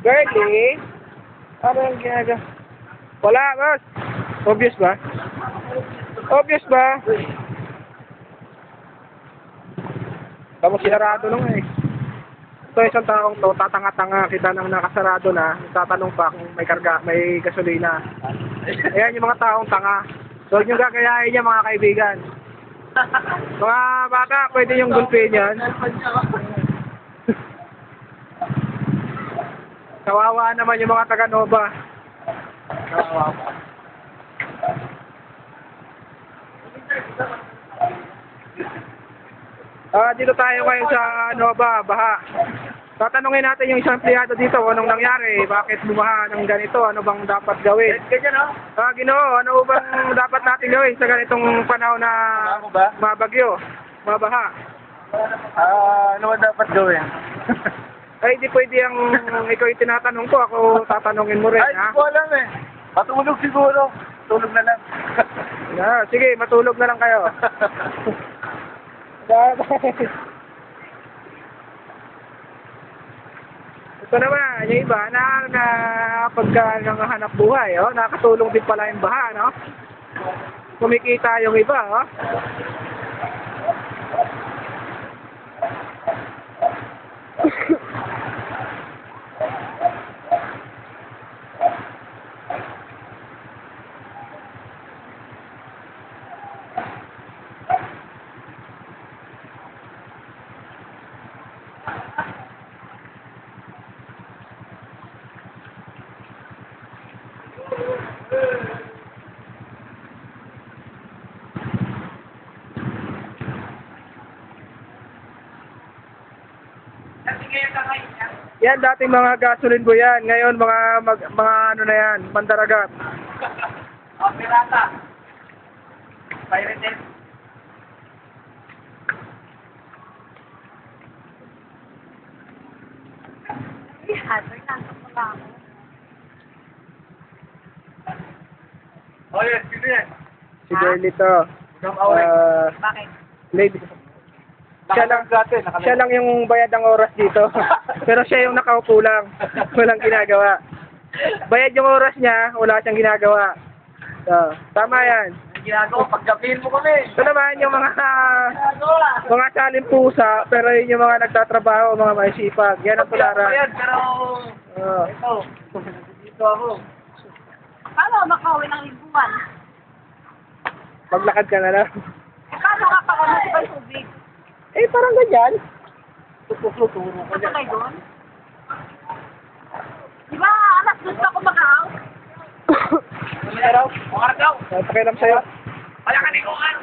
Girlie? Ano yung ginagawa? Wala, boss. Obvious ba? Obvious ba? Tamo sinarado nung eh. Ito isang taong to, tatanga-tanga kita nang nakasarado na, tatanong pa kung may karga, may gasolina. Ayan yung mga taong tanga. So, huwag nyo gagayahin niya mga kaibigan. Mga bata, pwede yung gulpin yan. Kawawa naman yung mga taga-Nova. Kawawa. Dito tayo ngayon sa Nova, Baha. Tatanungin natin yung isang empleyado dito, anong nangyari, bakit bumaha ng ganito, ano bang dapat gawin? Ganyan, no? Ginoo, ano bang dapat natin gawin sa ganitong panahon na mabagyo, mabaha? Ano ba dapat gawin? Ay, di pwede ang ikaw yung tinatanong ko, ako tatanungin mo rin, Ay, ha? hindi ko alam eh. Matulog siguro. Tulog na lang. Sige, matulog na lang kayo. Ito naman, yung iba na pagka nangahanap buhay, nakatulong din pala yung baha, no? Kumikita yung iba, Yan, dating mga gasoline boy yan. Ngayon, mga ano na yan, mandaragat. Pirata. Pirated. Oh, yes, sino yan? Si Girlie to. Bakit? Lady. Siya lang yung bayad ng oras dito. Pero siya yung nakaupo lang. Walang ginagawa. Bayad yung oras niya, wala siyang ginagawa. So, tama yan. Ginagawa, paggabihin mo kami. Ito naman yung mga saling pusa, pero yun yung mga nagtatrabaho, mga maisipag. Yan ang tularan. Ayan, pero ito. Dito ako. Paano makauwi ng libuan? Maglakad ka na lang. Paano kapag sa tubig? Parang ganyan. Tuturo ko Kasabay doon? Di ba, alas 2 pa kumakaw? Ano raw? Mga raw. Pakialam sa'yo. Wala ka ni Kuan.